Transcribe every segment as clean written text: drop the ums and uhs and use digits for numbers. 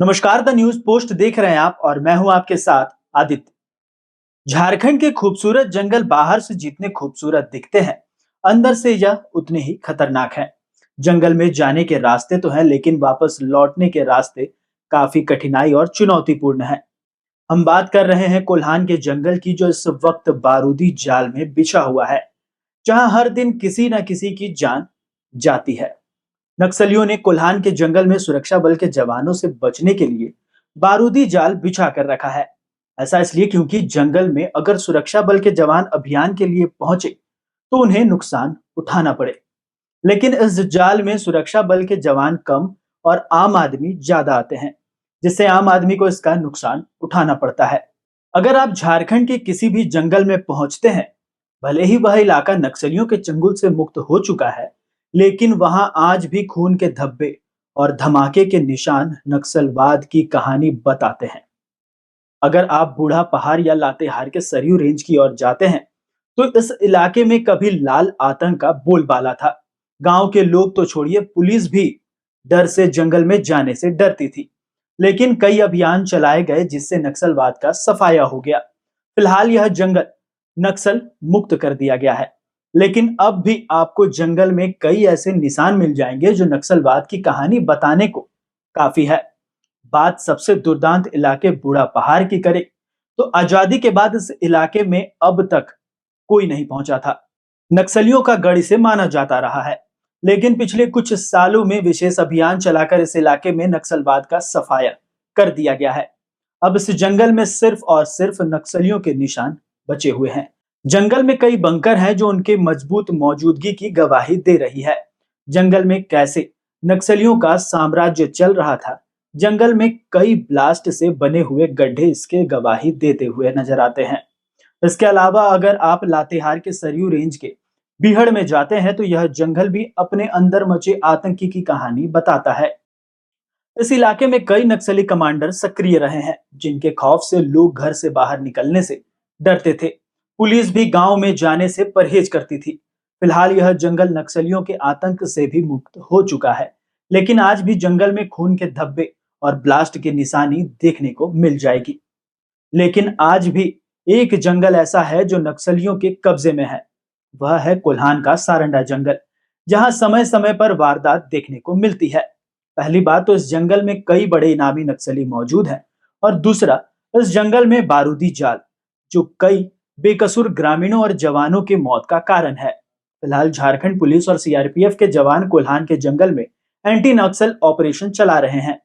नमस्कार, the news post देख रहे हैं आप और मैं हूं आपके साथ आदित्य। झारखंड के खूबसूरत जंगल बाहर से जितने खूबसूरत दिखते हैं, अंदर से यह उतने ही खतरनाक हैं। जंगल में जाने के रास्ते तो हैं, लेकिन वापस लौटने के रास्ते काफी कठिनाई और चुनौतीपूर्ण हैं। हम बात कर रहे हैं कोल्हान के जंगल की, जो इस वक्त बारूदी जाल में बिछा हुआ है, जहां हर दिन किसी न किसी की जान जाती है। नक्सलियों ने कोल्हान के जंगल में सुरक्षा बल के जवानों से बचने के लिए बारूदी जाल बिछा कर रखा है। ऐसा इसलिए क्योंकि जंगल में अगर सुरक्षा बल के जवान अभियान के लिए पहुंचे तो उन्हें नुकसान उठाना पड़े। लेकिन इस जाल में सुरक्षा बल के जवान कम और आम आदमी ज्यादा आते हैं, जिससे आम आदमी को इसका नुकसान उठाना पड़ता है। अगर आप झारखंड के किसी भी जंगल में पहुंचते हैं, भले ही वह इलाका नक्सलियों के चंगुल से मुक्त हो चुका है, लेकिन वहां आज भी खून के धब्बे और धमाके के निशान नक्सलवाद की कहानी बताते हैं। अगर आप बूढ़ा पहाड़ या लातेहार के सरयू रेंज की ओर जाते हैं, तो इस इलाके में कभी लाल आतंक का बोलबाला था। गांव के लोग तो छोड़िए, पुलिस भी डर से जंगल में जाने से डरती थी। लेकिन कई अभियान चलाए गए, जिससे नक्सलवाद का सफाया हो गया। फिलहाल यह जंगल नक्सल मुक्त कर दिया गया है, लेकिन अब भी आपको जंगल में कई ऐसे निशान मिल जाएंगे जो नक्सलवाद की कहानी बताने को काफी है। बात सबसे दुर्दांत इलाके बूढ़ा पहाड़ की करें, तो आजादी के बाद इस इलाके में अब तक कोई नहीं पहुंचा था। नक्सलियों का गढ़ इसे माना जाता रहा है, लेकिन पिछले कुछ सालों में विशेष अभियान चलाकर इस इलाके में नक्सलवाद का सफाया कर दिया गया है। अब इस जंगल में सिर्फ और सिर्फ नक्सलियों के निशान बचे हुए हैं। जंगल में कई बंकर हैं जो उनके मजबूत मौजूदगी की गवाही दे रही है। जंगल में कैसे नक्सलियों का साम्राज्य चल रहा था, जंगल में कई ब्लास्ट से बने हुए गड्ढे इसके गवाही देते हुए नजर आते हैं। इसके अलावा अगर आप लातेहार के सरयू रेंज के बीहड़ में जाते हैं, तो यह जंगल भी अपने अंदर मचे आतंकी की कहानी बताता है। इस इलाके में कई नक्सली कमांडर सक्रिय रहे हैं, जिनके खौफ से लोग घर से बाहर निकलने से डरते थे। पुलिस भी गांव में जाने से परहेज करती थी। फिलहाल यह जंगल नक्सलियों के आतंक से भी मुक्त हो चुका है, लेकिन आज भी जंगल में खून के धब्बे और ब्लास्ट की निशानी देखने को मिल जाएगी। लेकिन आज भी एक जंगल ऐसा है जो नक्सलियों के कब्जे में है। वह है कोल्हान का सारंडा जंगल, जहां समय समय पर वारदात देखने को मिलती है। पहली बात तो इस जंगल में कई बड़े इनामी नक्सली मौजूद हैं, और दूसरा, इस जंगल में बारूदी जाल, जो कई बेकसूर ग्रामीणों और जवानों की मौत का कारण है। फिलहाल झारखंड पुलिस और सीआरपीएफ के जवान कोल्हान के जंगल में एंटी नक्सल ऑपरेशन चला रहे हैं।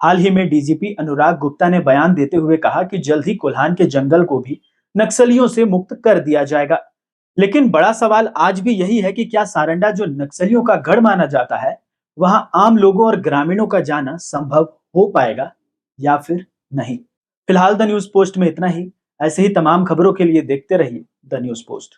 हाल ही में डीजीपी अनुराग गुप्ता ने बयान देते हुए कहा कि जल्द ही कोल्हान के जंगल को भी नक्सलियों से मुक्त कर दिया जाएगा। लेकिन बड़ा सवाल आज भी यही है कि क्या सारंडा, जो नक्सलियों का गढ़ माना जाता है, वहां आम लोगों और ग्रामीणों का जाना संभव हो पाएगा या फिर नहीं। फिलहाल द न्यूज पोस्ट में इतना ही। ऐसे ही तमाम खबरों के लिए देखते रहिए द न्यूज पोस्ट।